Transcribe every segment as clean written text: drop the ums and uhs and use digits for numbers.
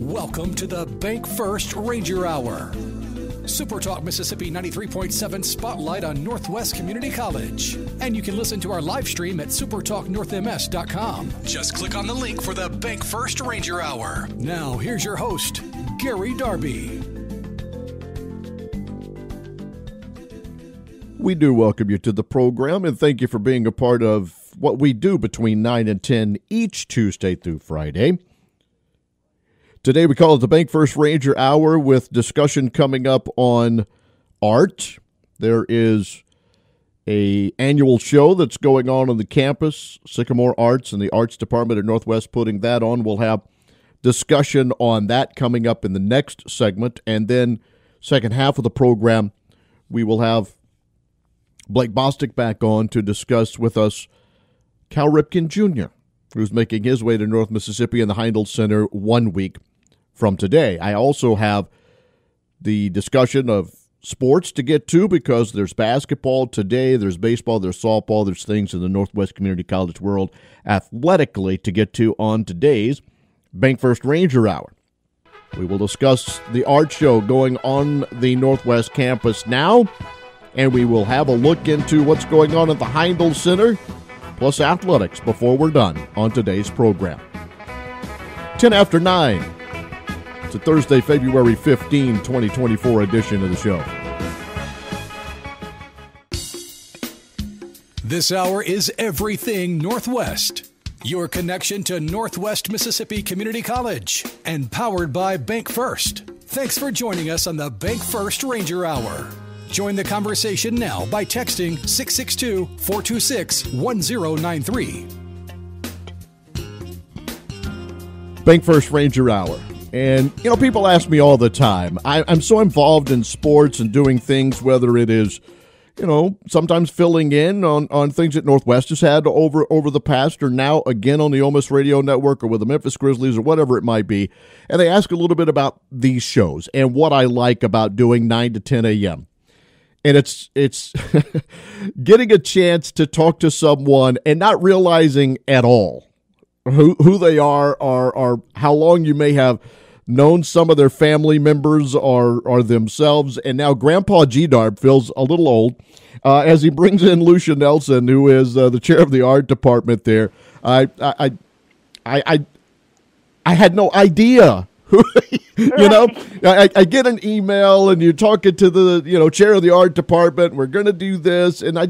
Welcome to the Bank First Ranger Hour. Super Talk Mississippi 93.7 Spotlight on Northwest Community College. And you can listen to our live stream at supertalknorthms.com. Just click on the link for the Bank First Ranger Hour. Now, here's your host, Gary Darby. We do welcome you to the program, and thank you for being a part of what we do between 9 and 10 each Tuesday through Friday. Today we call it the Bank First Ranger Hour with discussion coming up on art. There is an annual show that's going on the campus, Sycamore Arts and the Arts Department at Northwest putting that on. We'll have discussion on that coming up in the next segment. And then second half of the program, we will have Blake Bostick back on to discuss with us Cal Ripkin Jr., who's making his way to North Mississippi in the Heindel Center 1 week from today. I also have the discussion of sports to get to because there's basketball today, there's baseball, there's softball, there's things in the Northwest Community College world athletically to get to on today's Bank First Ranger Hour. We will discuss the art show going on the Northwest campus now, and we will have a look into what's going on at the Heindel Center, plus athletics before we're done on today's program. 10 after 9. It's a Thursday, February 15, 2024 edition of the show. This hour is Everything Northwest. Your connection to Northwest Mississippi Community College and powered by Bank First. Thanks for joining us on the Bank First Ranger Hour. Join the conversation now by texting 662-426-1093. Bank First Ranger Hour. And, you know, people ask me all the time. I'm so involved in sports and doing things, whether it is, you know, sometimes filling in on things that Northwest has had over the past or now again on the Ole Miss Radio Network or with the Memphis Grizzlies or whatever it might be. And they ask a little bit about these shows and what I like about doing 9 to 10 a.m. And it's getting a chance to talk to someone and not realizing at all who they are or how long you may have known some of their family members or themselves. And now Grandpa G. Darb feels a little old as he brings in Lucia Nelson, who is the chair of the art department there. I had no idea. You know, I get an email and you're talking to the chair of the art department. We're going to do this, and I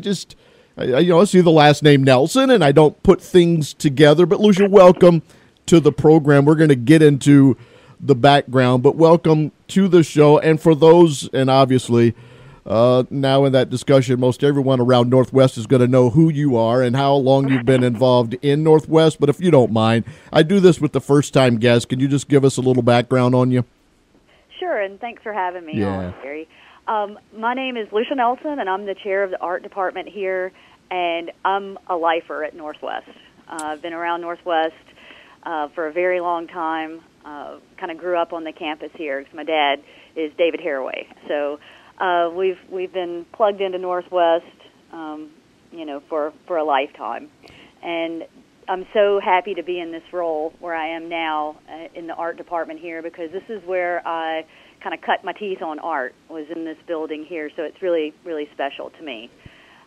see the last name Nelson, and I don't put things together. But Lucia, welcome to the program. We're going to get into the background, but welcome to the show. And for those, and obviously now in that discussion, most everyone around Northwest is going to know who you are and how long you've been involved in Northwest. But if you don't mind, I do this with the first-time guests. Can you just give us a little background on you? Sure, and thanks for having me on, Gary. My name is Lucia Nelson, and I'm the chair of the art department here, and I'm a lifer at Northwest. I've been around Northwest for a very long time. Kind of grew up on the campus here because my dad is David Haraway. So we've been plugged into Northwest, for a lifetime. And I'm so happy to be in this role where I am now in the art department here because this is where I kind of cut my teeth on art, was in this building here. So it's really, really special to me.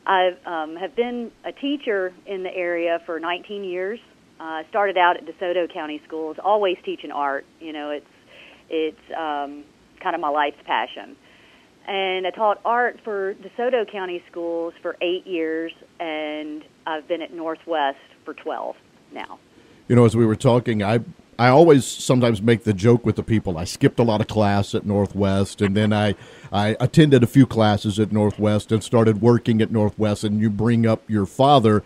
I have been a teacher in the area for 19 years. I started out at DeSoto County Schools, always teaching art. You know, it's kind of my life's passion. And I taught art for DeSoto County Schools for 8 years, and I've been at Northwest for 12 now. You know, as we were talking, I always sometimes make the joke with the people. I skipped a lot of class at Northwest, and then I attended a few classes at Northwest and started working at Northwest, and you bring up your father,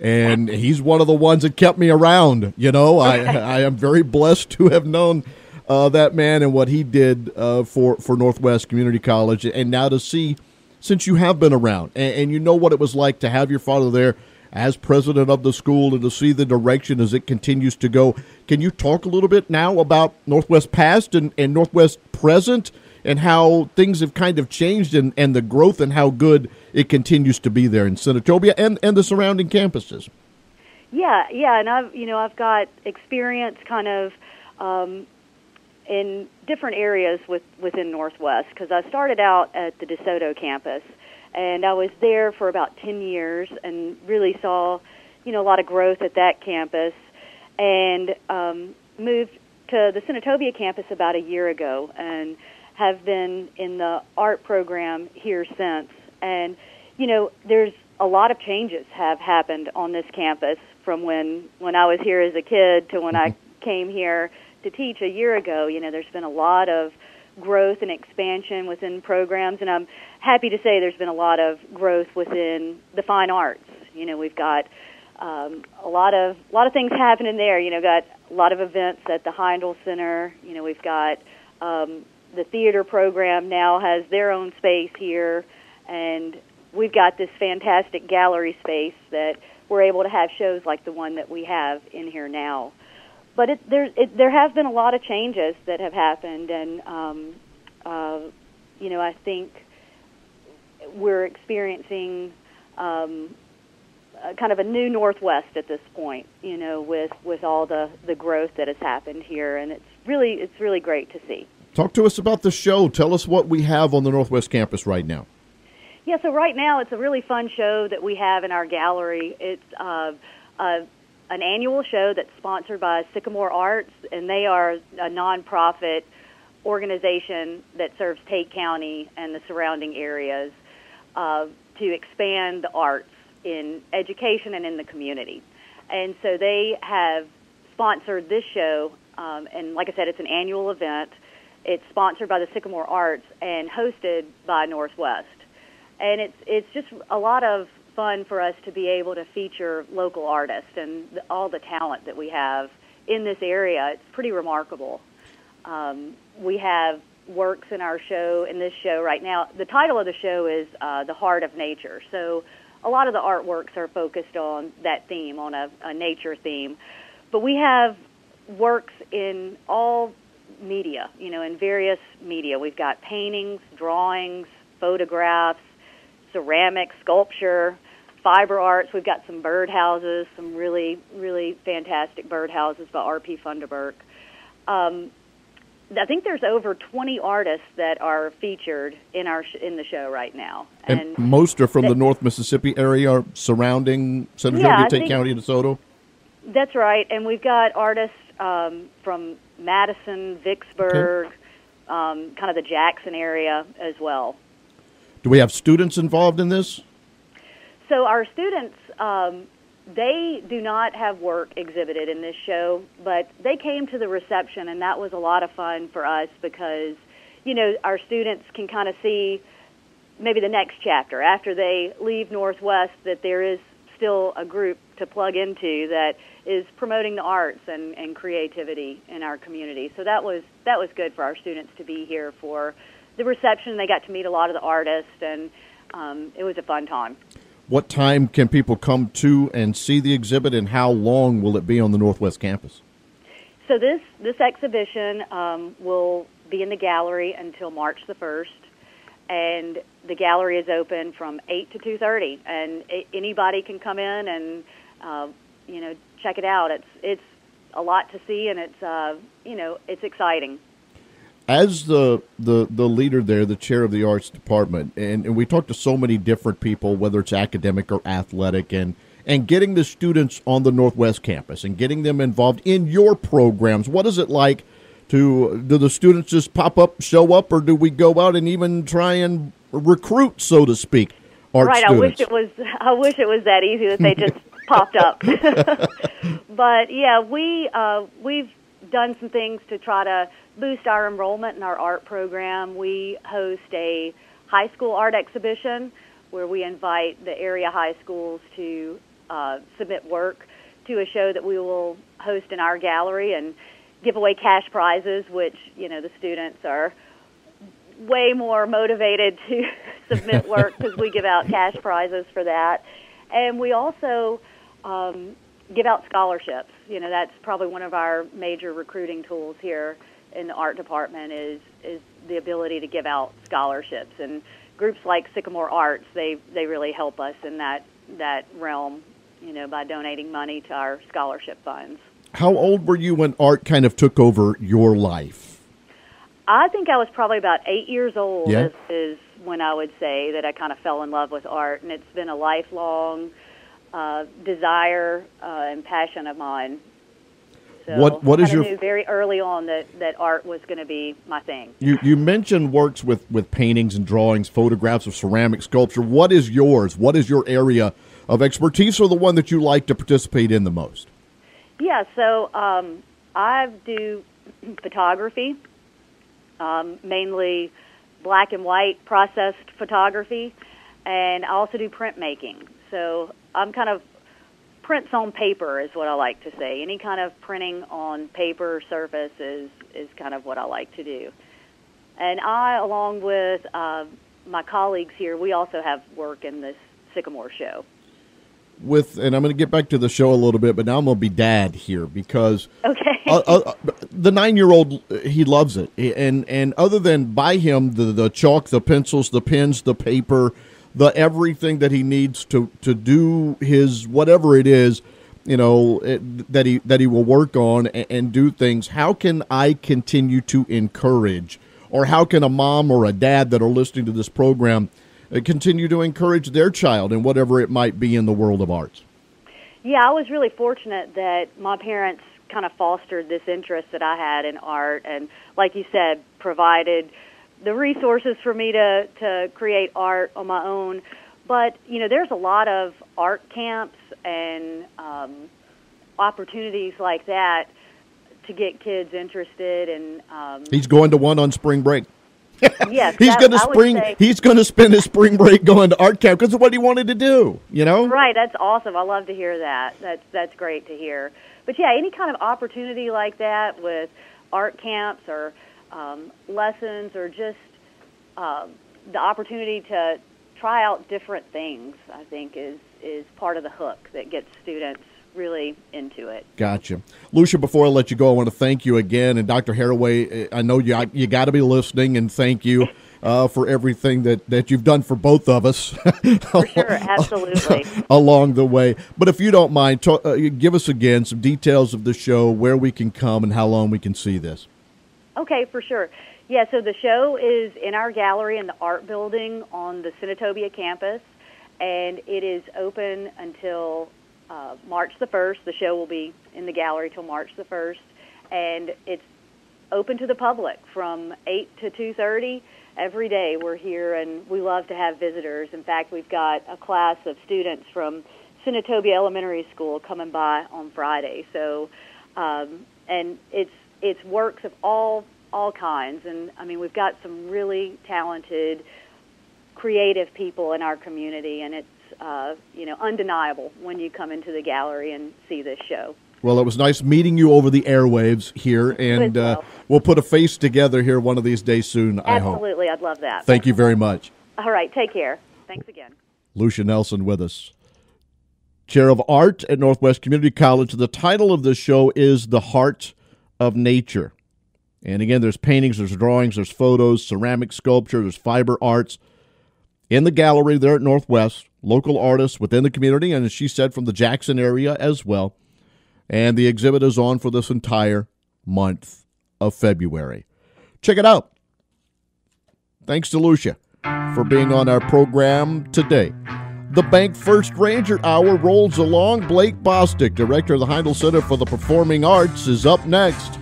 and he's one of the ones that kept me around. You know, I am very blessed to have known that man and what he did for Northwest Community College. And now to see, since you have been around and you know what it was like to have your father there as president of the school and to see the direction as it continues to go, can you talk a little bit now about Northwest past and Northwest present and how things have kind of changed and the growth and how good it continues to be there in Senatobia and the surrounding campuses? Yeah, and I've got experience kind of in different areas within Northwest, because I started out at the DeSoto campus, and I was there for about 10 years and really saw, a lot of growth at that campus, and moved to the Senatobia campus about a year ago and have been in the art program here since. And, there's a lot of changes have happened on this campus from when I was here as a kid to when I came here to teach a year ago. There's been a lot of growth and expansion within programs, and I'm happy to say there's been a lot of growth within the fine arts. We've got a lot of things happening there. Got a lot of events at the Heindel Center. We've got the theater program now has their own space here, and we've got this fantastic gallery space that we're able to have shows like the one that we have in here now. But there have been a lot of changes that have happened, and I think we're experiencing kind of a new Northwest at this point. With all the growth that has happened here, and it's really great to see. Talk to us about the show. Tell us what we have on the Northwest campus right now. Yeah, so right now it's a really fun show that we have in our gallery. It's an annual show that's sponsored by Sycamore Arts, and they are a nonprofit organization that serves Tate County and the surrounding areas to expand the arts in education and in the community. And so they have sponsored this show, and like I said, it's an annual event. It's sponsored by the Sycamore Arts and hosted by Northwest. And it's just a lot of fun for us to be able to feature local artists and all the talent that we have in this area. It's pretty remarkable. We have works in this show right now. The title of the show is The Heart of Nature. So a lot of the artworks are focused on that theme, on a nature theme. But we have works in all media, in various media. We've got paintings, drawings, photographs, ceramics, sculpture, fiber arts. We've got some birdhouses, some really, really fantastic birdhouses by R.P. Funderburk. I think there's over 20 artists that are featured in the show right now. And most are from the North Mississippi area surrounding Senatobia, Tate County, DeSoto? That's right. And we've got artists from Madison, Vicksburg, kind of the Jackson area as well. Do we have students involved in this? So our students, they do not have work exhibited in this show, but they came to the reception, and that was a lot of fun for us because, our students can kind of see maybe the next chapter. After they leave Northwest, that there is still a group to plug into that is promoting the arts and creativity in our community. So that was good for our students to be here for the reception. They got to meet a lot of the artists, and it was a fun time. What time can people come to and see the exhibit, and how long will it be on the Northwest campus? So this exhibition will be in the gallery until March the 1st, and the gallery is open from 8 to 2:30, and anybody can come in and check it out. It's a lot to see, and it's exciting. As the leader there, the chair of the arts department, and we talk to so many different people, whether it's academic or athletic, and getting the students on the Northwest campus and getting them involved in your programs, what is it like do the students just pop up, show up, or do we go out and even try and recruit, so to speak, art students? I wish it was that easy that they just popped up. But yeah, we've done some things to try to boost our enrollment in our art program. We host a high school art exhibition where we invite the area high schools to submit work to a show that we will host in our gallery and give away cash prizes, which, the students are way more motivated to submit work because we give out cash prizes for that. And we also give out scholarships. That's probably one of our major recruiting tools here in the art department is the ability to give out scholarships. And groups like Sycamore Arts, they really help us in that realm, by donating money to our scholarship funds. How old were you when art kind of took over your life? I think I was probably about 8 years old Yeah. is when I would say that I kind of fell in love with art, and it's been a lifelong desire and passion of mine. So What is I your knew very early on that art was going to be my thing. You mentioned works with paintings and drawings, photographs of ceramic sculpture. What is yours? What is your area of expertise, or the one that you like to participate in the most? Yeah, so I do photography, mainly black and white processed photography, and I also do printmaking. So I'm kind of prints on paper is what I like to say. Any kind of printing on paper surface is kind of what I like to do. And I, along with my colleagues here, we also have work in this Sycamore show. And I'm going to get back to the show a little bit, but now I'm going to be dad here because Okay. The 9-year-old, he loves it. And other than buy him the chalk, the pencils, the pens, the paper, the everything that he needs to do his whatever it is, that he will work on and do things. How can I continue to encourage, or how can a mom or a dad that are listening to this program continue to encourage their child in whatever it might be in the world of arts? Yeah, I was really fortunate that my parents kind of fostered this interest that I had in art, and like you said, provided the resources for me to create art on my own. But, there's a lot of art camps and opportunities like that to get kids interested. And he's going to one on spring break. Yes, he's going to spend his spring break going to art camp because of what he wanted to do, Right, that's awesome. I love to hear that. That's great to hear. But yeah, any kind of opportunity like that with art camps or lessons, or just the opportunity to try out different things, I think is part of the hook that gets students really into it. Gotcha. Lucia, before I let you go, I want to thank you again. And Dr. Haraway, I know you got to be listening, and thank you for everything that you've done for both of us. For sure, absolutely. Along the way. But if you don't mind, give us again some details of the show, where we can come and how long we can see this. Okay, for sure. Yeah, so the show is in our gallery in the art building on the Senatobia campus, and it is open until March the 1st. The show will be in the gallery till March the 1st, and it's open to the public from 8 to 2:30 every day. We're here, and we love to have visitors. In fact, we've got a class of students from Senatobia Elementary School coming by on Friday. So, and it's works of all kinds, and I mean, we've got some really talented, creative people in our community, and it's undeniable when you come into the gallery and see this show. Well, it was nice meeting you over the airwaves here, and we'll put a face together here one of these days soon, I hope. Absolutely, I'd love that. Thank you very much. All right, take care. Thanks again. Lucia Nelson with us, Chair of Art at Northwest Community College. The title of this show is The Heart of Nature. And again, there's paintings, there's drawings, there's photos, ceramic sculpture, there's fiber arts in the gallery there at Northwest, local artists within the community, and as she said, from the Jackson area as well. And the exhibit is on for this entire month of February. Check it out. Thanks to Lucia for being on our program today. The Bank First Ranger Hour rolls along. Blake Bostick, director of the Heindel Center for the Performing Arts, is up next.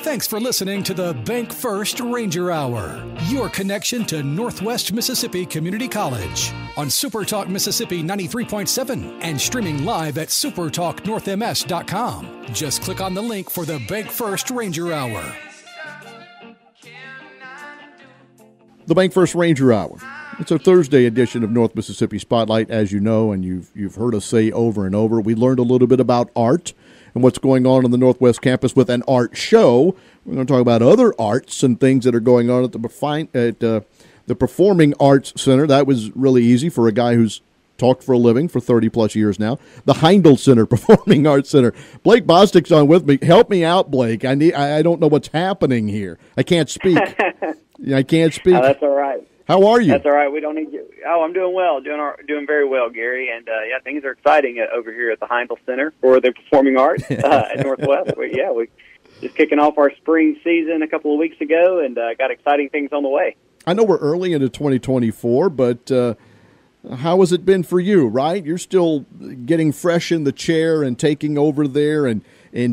Thanks for listening to the Bank First Ranger Hour, your connection to Northwest Mississippi Community College on SuperTalk Mississippi 93.7 and streaming live at supertalknorthms.com. Just click on the link for the Bank First Ranger Hour. The Bank First Ranger Hour. It's a Thursday edition of North Mississippi Spotlight, as you know, and you've heard us say over and over. We learned a little bit about art and what's going on the Northwest campus with an art show. We're going to talk about other arts and things that are going on at the Performing Arts Center. That was really easy for a guy who's talked for a living for 30-plus years now. The Heindel Center, Performing Arts Center. Blake Bostick's on with me. Help me out, Blake. I don't know what's happening here. I can't speak. I can't speak. Oh, that's all right. How are you? That's all right. We don't need you. Oh, I'm doing well. Doing very well, Gary. And yeah, things are exciting over here at the Heindel Center for the Performing Arts at Northwest. We just kicking off our spring season a couple of weeks ago, and got exciting things on the way. I know we're early into 2024, but how has it been for you, right? You're still getting fresh in the chair and taking over there and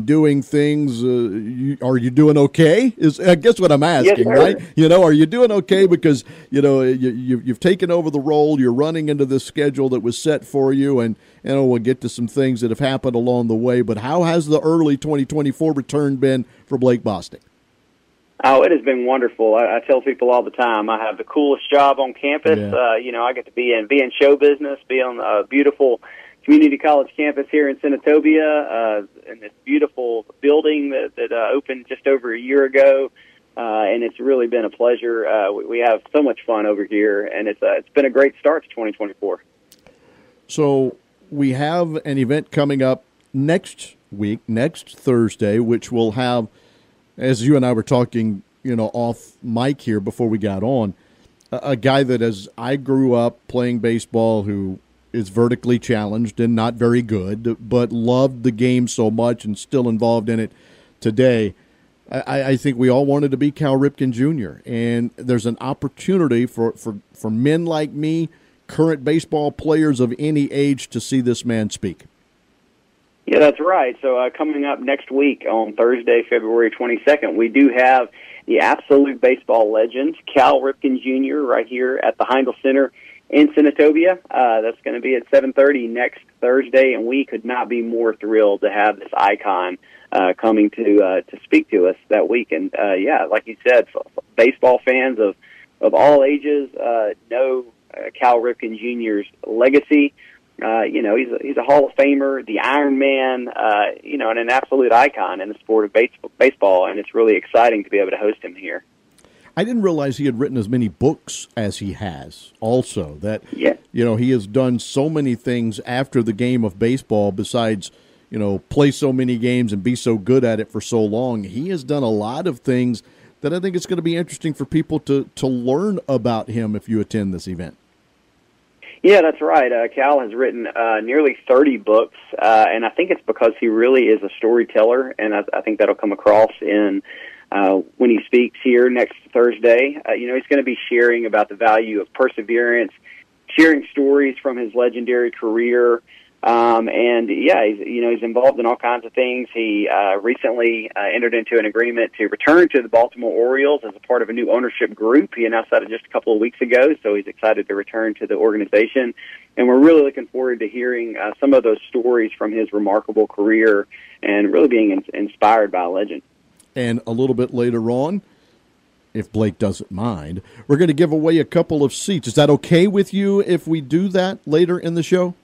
doing things. Are you doing okay? Is I guess what I'm asking, yes, right? Are you doing okay? Because, you've taken over the role. You're running into this schedule that was set for you, and we'll get to some things that have happened along the way. But how has the early 2024 return been for Blake Bostick? Oh, it has been wonderful. I tell people all the time I have the coolest job on campus. Yeah. I get to be in show business, be on a beautiful community college campus here in Senatobia, in this beautiful building that opened just over a year ago. And it's really been a pleasure. We have so much fun over here, and it's been a great start to 2024. So we have an event coming up next week, next Thursday, which will have, as you and I were talking, off mic here before we got on, a guy that as I grew up playing baseball who is vertically challenged and not very good, but loved the game so much and still involved in it today. I think we all wanted to be Cal Ripkin Jr., and there's an opportunity for men like me, current baseball players of any age, to see this man speak. Yeah, that's right. So coming up next week on Thursday, February 22nd, we do have the absolute baseball legend, Cal Ripkin Jr., right here at the Heindel Center in Senatobia. That's going to be at 7:30 next Thursday, and we could not be more thrilled to have this icon coming to speak to us that week. And yeah, like you said, baseball fans of all ages know Cal Ripkin Jr.'s legacy. He's a Hall of Famer, the Iron Man, and an absolute icon in the sport of baseball, and it's really exciting to be able to host him here. I didn't realize he had written as many books as he has also. That, yeah. He has done so many things after the game of baseball besides, play so many games and be so good at it for so long. He has done a lot of things that I think it's going to be interesting for people to learn about him if you attend this event. Yeah, that's right. Cal has written nearly 30 books, and I think it's because he really is a storyteller, and I think that'll come across in when he speaks here next Thursday. He's going to be sharing about the value of perseverance, sharing stories from his legendary career, and yeah, he's involved in all kinds of things. He recently entered into an agreement to return to the Baltimore Orioles as a part of a new ownership group. He announced that just a couple of weeks ago, so he's excited to return to the organization. And we're really looking forward to hearing some of those stories from his remarkable career and really being inspired by a legend. And a little bit later on, if Blake doesn't mind, we're going to give away a couple of seats. Is that okay with you if we do that later in the show?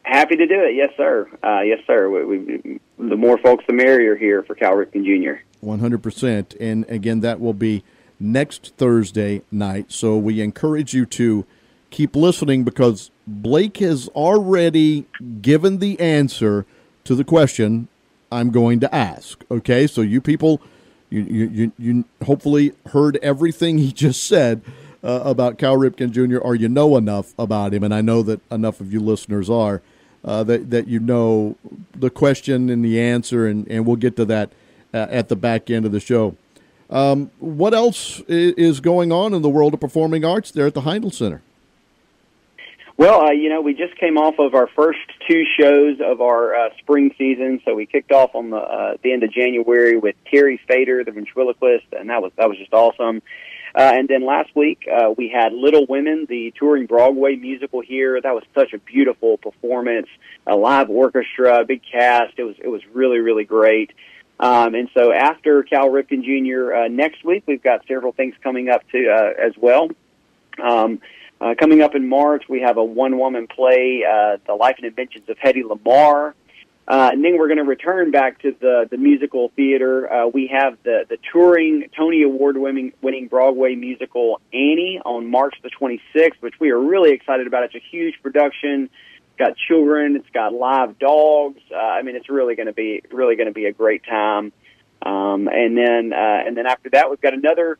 Happy to do it. Yes, sir. Yes, sir. The more folks, the merrier here for Cal Ripkin Jr. 100%. And, again, that will be next Thursday night. So we encourage you to keep listening because Blake has already given the answer to the question I'm going to ask. Okay? So you people, you hopefully heard everything he just said about Cal Ripkin Jr., or you know enough about him, and I know that enough of you listeners are, that you know the question and the answer, and we'll get to that at the back end of the show. What else is going on in the world of performing arts there at the Heindel Center? Well, we just came off of our first two shows of our spring season, so we kicked off on the end of January with Terry Fader, the ventriloquist, and that was just awesome. And then last week, we had Little Women, the touring Broadway musical here. That was such a beautiful performance, a live orchestra, big cast. It was really, really great. And so after Cal Ripkin Jr., next week, we've got several things coming up too, as well. Coming up in March, we have a one-woman play, The Life and Inventions of Hedy Lamarr. And then we're going to return back to the musical theater. We have the touring Tony Award-winning Broadway musical Annie on March the 26th, which we are really excited about. It's a huge production. It's got children. It's got live dogs. It's really going to be a great time. And then after that, we've got another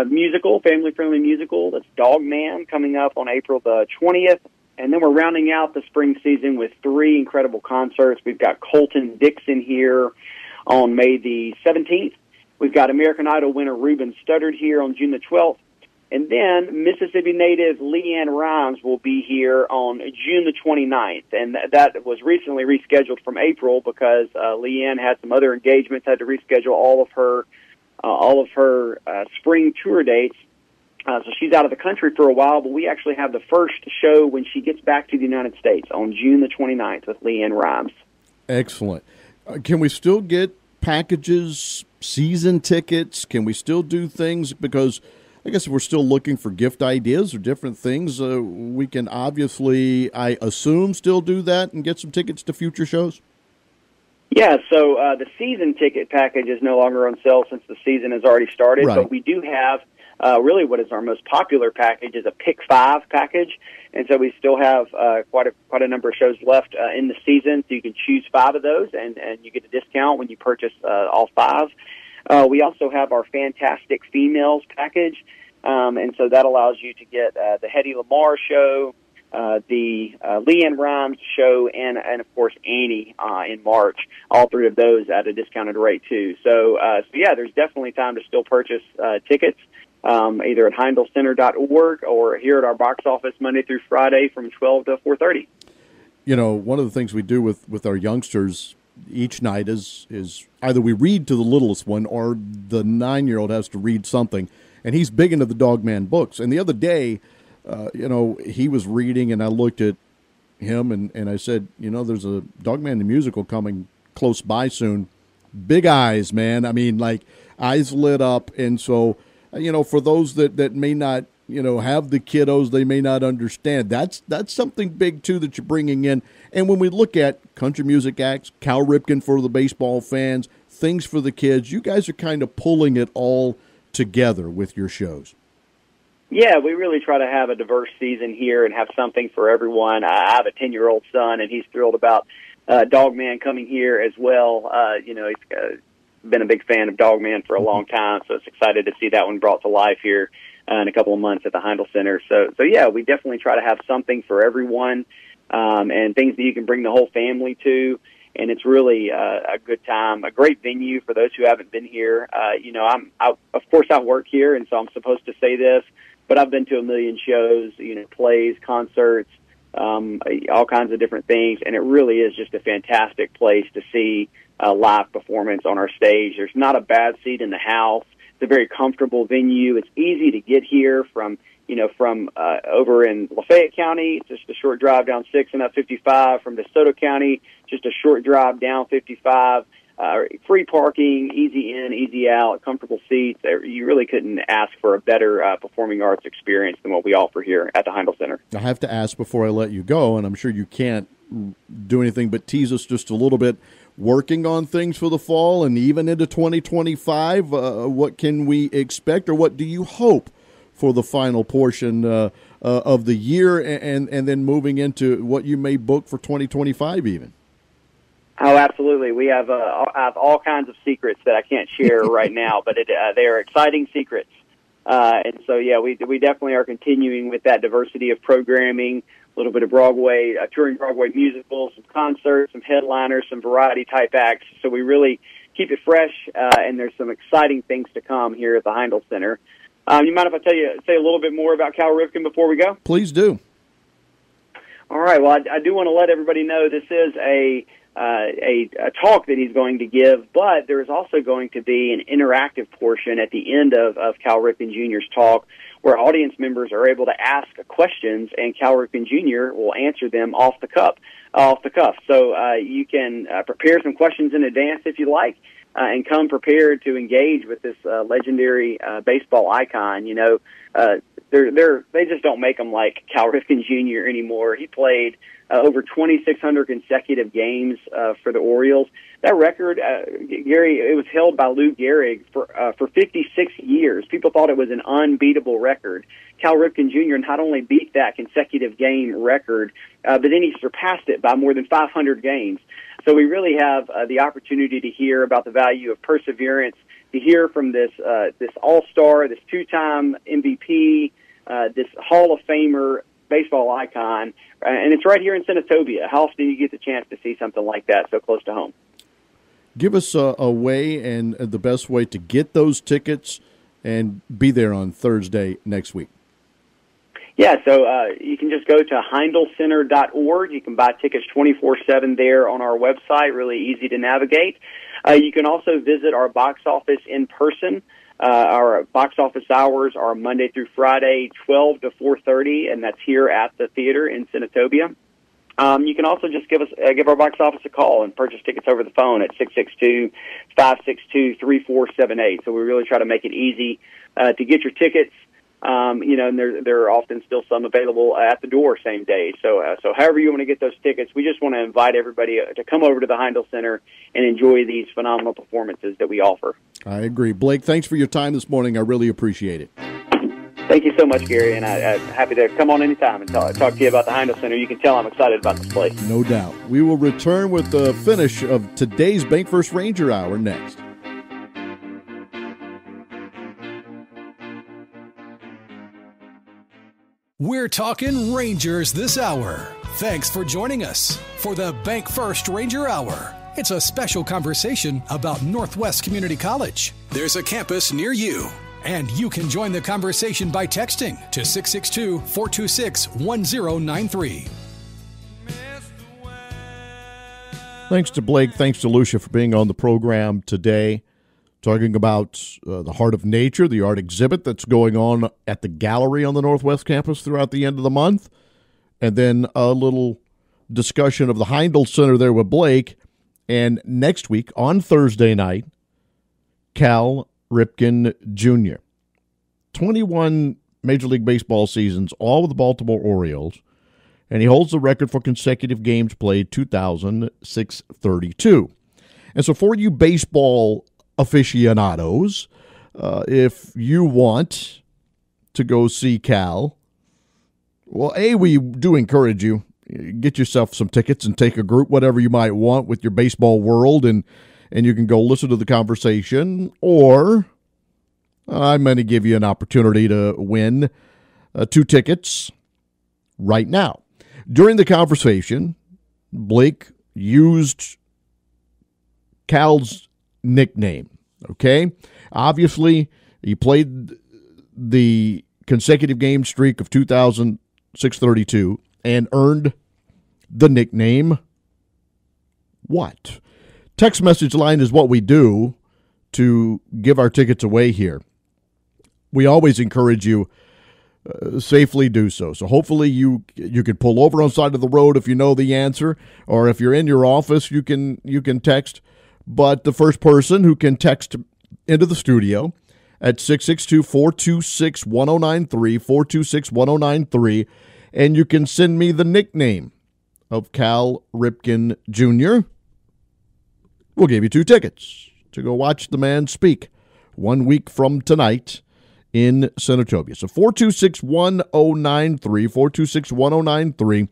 musical, family-friendly musical. That's Dog Man, coming up on April the 20th. And then we're rounding out the spring season with 3 incredible concerts. We've got Colton Dixon here on May the 17th. We've got American Idol winner Ruben Studdard here on June the 12th. And then Mississippi native Leanne Rhymes will be here on June the 29th. And that was recently rescheduled from April because Leanne had some other engagements, had to reschedule all of her spring tour dates. So she's out of the country for a while, but we actually have the first show when she gets back to the United States on June the 29th with Leanne Rhymes. Excellent. Can we still get packages, season tickets? Can we still do things? Because I guess if we're still looking for gift ideas or different things, we can obviously, I assume, still do that and get some tickets to future shows? Yeah, so the season ticket package is no longer on sale since the season has already started, right. But we do have really what is our most popular package is a Pick 5 package, and so we still have quite a number of shows left in the season, so you can choose 5 of those, and you get a discount when you purchase all 5. We also have our Fantastic Females package, and so that allows you to get the Hedy Lamarr show, the Leanne Rhymes show, and of course Annie in March. All 3 of those at a discounted rate too. So yeah, there's definitely time to still purchase tickets either at HeindelCenter.org or here at our box office Monday through Friday from 12 to 4:30. You know, one of the things we do with our youngsters each night is either we read to the littlest one or the 9-year-old has to read something, and he's big into the Dog Man books. And the other day, he was reading, and I looked at him, and I said, there's a Dog Man the musical coming close by soon. Big eyes, man. I mean, like, eyes lit up. And so, for those that may not, have the kiddos, they may not understand. That's something big, too, that you're bringing in. And when we look at country music acts, Cal Ripkin for the baseball fans, things for the kids, you guys are kind of pulling it all together with your shows. Yeah, we really try to have a diverse season here and have something for everyone. I have a 10-year-old son, and he's thrilled about Dog Man coming here as well. He's been a big fan of Dog Man for a long time, so it's excited to see that one brought to life here in a couple of months at the Heindel Center. So yeah, we definitely try to have something for everyone and things that you can bring the whole family to. And it's really a good time, a great venue for those who haven't been here. Of course, I work here, and so I'm supposed to say this, but I've been to a million shows, plays, concerts, all kinds of different things, and it really is just a fantastic place to see a live performance on our stage. There's not a bad seat in the house. It's a very comfortable venue. It's easy to get here from over in Lafayette County. It's just a short drive down 6 and up 55. From DeSoto County, just a short drive down 55. Free parking, easy in, easy out, comfortable seats. You really couldn't ask for a better performing arts experience than what we offer here at the Heindel Center. I have to ask before I let you go, and I'm sure you can't do anything but tease us just a little bit, working on things for the fall and even into 2025. What can we expect, or what do you hope for the final portion of the year and then moving into what you may book for 2025 even? Oh, absolutely. We have all kinds of secrets that I can't share right now, but they are exciting secrets. And so, yeah, we definitely are continuing with that diversity of programming, a little bit of Broadway, touring Broadway musicals, some concerts, some headliners, some variety-type acts. So we really keep it fresh, and there's some exciting things to come here at the Heindel Center. You mind if I say a little bit more about Cal Ripkin before we go? Please do. All right. Well, I do want to let everybody know this is a talk that he's going to give, but there is also going to be an interactive portion at the end of Cal Ripkin Jr.'s talk where audience members are able to ask questions, and Cal Ripkin Jr. will answer them off the cuff. So you can prepare some questions in advance if you like, and come prepared to engage with this legendary baseball icon. They just don't make them like Cal Ripkin Jr. anymore. He played over 2,600 consecutive games for the Orioles. That record, Gary, it was held by Lou Gehrig for 56 years. People thought it was an unbeatable record. Cal Ripkin Jr. not only beat that consecutive game record, but then he surpassed it by more than 500 games. So we really have the opportunity to hear about the value of perseverance, to hear from this all-star, this two-time MVP, this Hall of Famer baseball icon, and it's right here in Senatobia. How often do you get the chance to see something like that so close to home? Give us a way and the best way to get those tickets and be there on Thursday next week. Yeah, so you can just go to HeindelCenter.org. You can buy tickets 24/7 there on our website, really easy to navigate. You can also visit our box office in person. Our box office hours are Monday through Friday, 12 to 4:30, and that's here at the theater in Senatobia. You can also just give our box office a call and purchase tickets over the phone at 662-562-3478. So we really try to make it easy to get your tickets. And there are often still some available at the door same day. So however you want to get those tickets, we just want to invite everybody to come over to the Heindel Center and enjoy these phenomenal performances that we offer. I agree. Blake, thanks for your time this morning. I really appreciate it. Thank you so much, Gary, and I'm happy to come on anytime and talk to you about the Heindel Center. You can tell I'm excited about this place. No doubt. We will return with the finish of today's Bank First Ranger Hour next. We're talking Rangers this hour. Thanks for joining us for the Bank First Ranger Hour. It's a special conversation about Northwest Community College. There's a campus near you, and you can join the conversation by texting to 662-426-1093. Thanks to Blake. Thanks to Lucia for being on the program today, talking about the Heart of Nature, the art exhibit that's going on at the gallery on the Northwest campus throughout the end of the month, and then a little discussion of the Heindel Center there with Blake. And next week, on Thursday night, Cal Ripkin Jr. 21 Major League Baseball seasons, all with the Baltimore Orioles, and he holds the record for consecutive games played, 2,632. And so for you baseball aficionados, if you want to go see Cal, well, we do encourage you. Get yourself some tickets and take a group, whatever you might want with your baseball world, and you can go listen to the conversation, or I'm going to give you an opportunity to win 2 tickets right now. During the conversation, Blake used Cal's nickname, okay? Obviously, he played the consecutive game streak of 2,632 and earned the nickname what? Text message line is what we do to give our tickets away here. We always encourage you safely do so. So hopefully you can pull over on the side of the road if you know the answer, or if you're in your office, you can text. But the first person who can text into the studio at 662-426-1093, 426-1093, and you can send me the nickname of Cal Ripkin Jr. We'll give you 2 tickets to go watch the man speak 1 week from tonight in Senatobia. So 426-1093, 426-1093.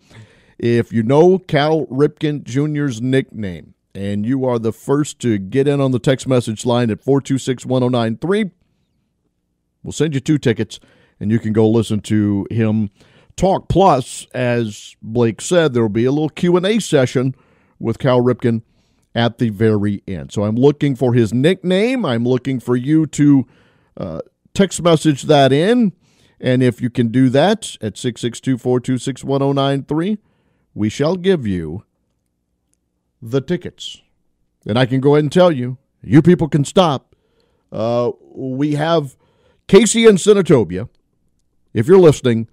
If you know Cal Ripkin Jr.'s nickname and you are the first to get in on the text message line at 426-1093, we'll send you 2 tickets and you can go listen to him talk. Plus, as Blake said, there will be a little Q&A session with Cal Ripkin at the very end. So I'm looking for his nickname. I'm looking for you to text message that in. And if you can do that at 662-426-1093, we shall give you the tickets. And I can go ahead and tell you, you people can stop. We have Casey and Senatobia. If you're listening,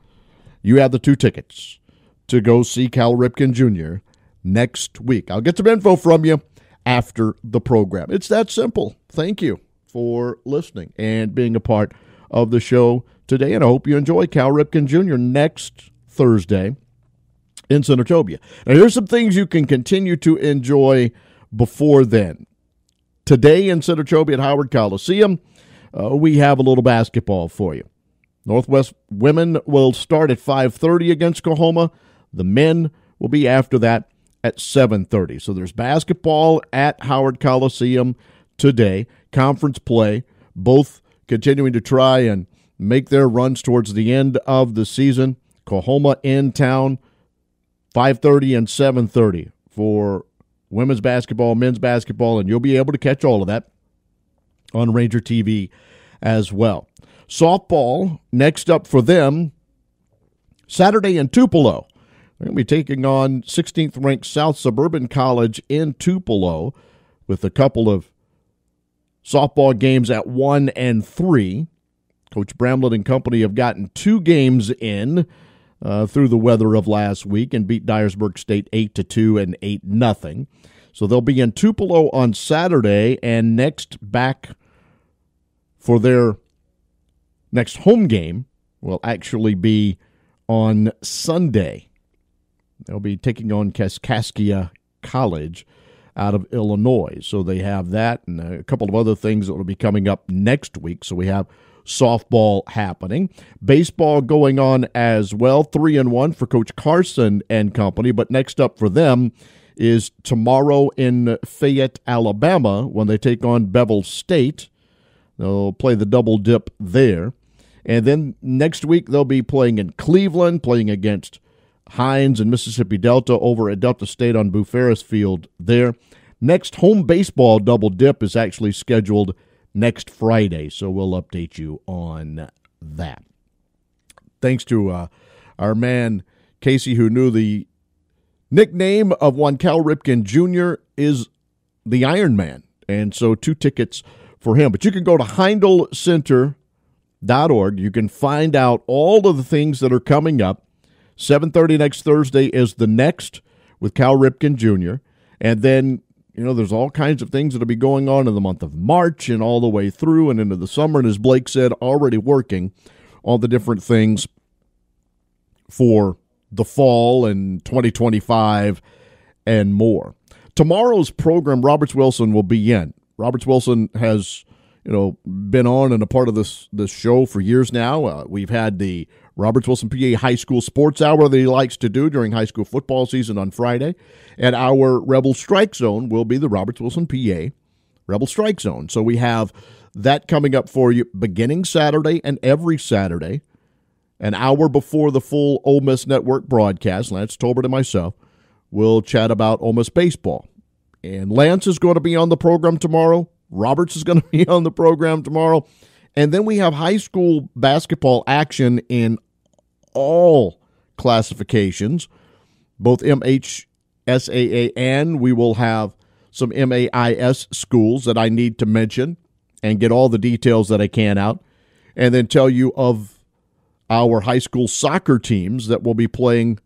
you have the 2 tickets to go see Cal Ripkin Jr. next week. I'll get some info from you after the program. It's that simple. Thank you for listening and being a part of the show today, and I hope you enjoy Cal Ripkin Jr. next Thursday in Senatobia. Now, here's some things you can continue to enjoy before then. Today in Senatobia at Howard Coliseum, we have a little basketball for you. Northwest women will start at 5:30 against Coahoma. The men will be after that at 7:30. So there's basketball at Howard Coliseum today. Conference play, both continuing to try and make their runs towards the end of the season. Coahoma in town, 5:30 and 7:30 for women's basketball, men's basketball, and you'll be able to catch all of that on Ranger TV as well. Softball, next up for them, Saturday in Tupelo. They're going to be taking on 16th-ranked South Suburban College in Tupelo with a couple of softball games at 1 and 3. Coach Bramlett and company have gotten 2 games in through the weather of last week and beat Dyersburg State 8-2 and 8-0. So they'll be in Tupelo on Saturday, and next back for their next home game will actually be on Sunday. They'll be taking on Kaskaskia College out of Illinois. So they have that and a couple of other things that will be coming up next week. So we have softball happening. Baseball going on as well, 3-1 for Coach Carson and company. But next up for them is tomorrow in Fayette, Alabama, when they take on Bevel State. They'll play the double dip there. And then next week they'll be playing in Cleveland, playing against Hines and Mississippi Delta over at Delta State on Bufaris Field there. Next home baseball double dip is actually scheduled next Friday, so we'll update you on that. Thanks to our man Casey, who knew the nickname of one Cal Ripkin Jr. is the Iron Man, and so 2 tickets for him. But you can go to HeindelCenter.org. You can find out all of the things that are coming up. 7:30 next Thursday is the next with Cal Ripkin Jr. And then, there's all kinds of things that will be going on in the month of March and all the way through and into the summer. And as Blake said, already working all the different things for the fall and 2025 and more. Tomorrow's program, Roberts Wilson will be in. Roberts Wilson has been on and a part of this show for years now. We've had the Roberts Wilson PA High School Sports Hour that he likes to do during high school football season on Friday. And our Rebel Strike Zone will be the Roberts Wilson PA Rebel Strike Zone. So we have that coming up for you beginning Saturday and every Saturday, an hour before the full Ole Miss Network broadcast. Lance Tolbert and myself will chat about Ole Miss baseball. And Lance is going to be on the program tomorrow. Roberts is going to be on the program tomorrow. And then we have high school basketball action in all classifications, both MHSAA, and we will have some MAIS schools that I need to mention and get all the details that I can out, and then tell you of our high school soccer teams that will be playing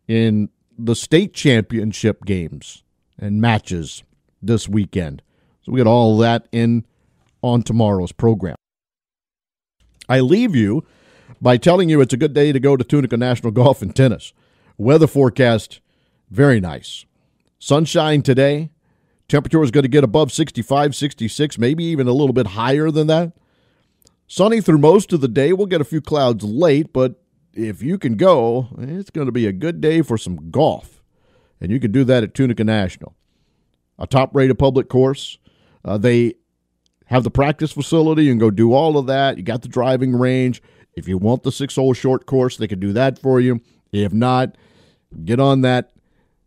in the state championship games and matches this weekend. So we get all of that in on tomorrow's program. I leave you by telling you it's a good day to go to Tunica National Golf and Tennis. Weather forecast, very nice. Sunshine today. Temperature is going to get above 65, 66, maybe even a little bit higher than that. Sunny through most of the day. We'll get a few clouds late, but if you can go, it's going to be a good day for some golf. And you can do that at Tunica National. A top-rated public course. They have the practice facility. You can go do all of that. You got the driving range. If you want the 6-hole short course, they can do that for you. If not, get on that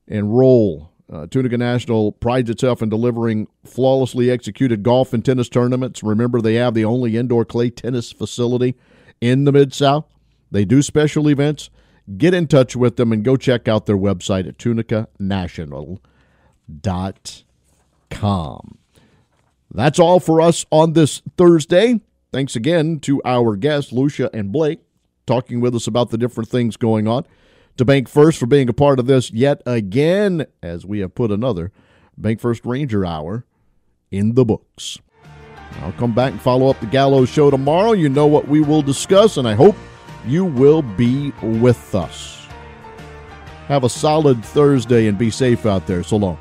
and roll. Tunica National prides itself in delivering flawlessly executed golf and tennis tournaments. Remember, they have the only indoor clay tennis facility in the Mid-South. They do special events. Get in touch with them and go check out their website at tunicanational.com. That's all for us on this Thursday. Thanks again to our guests, Lucia and Blake, talking with us about the different things going on. To Bank First for being a part of this yet again, as we have put another Bank First Ranger Hour in the books. I'll come back and follow up the Gallows Show tomorrow. You know what we will discuss, and I hope you will be with us. Have a solid Thursday and be safe out there. So long.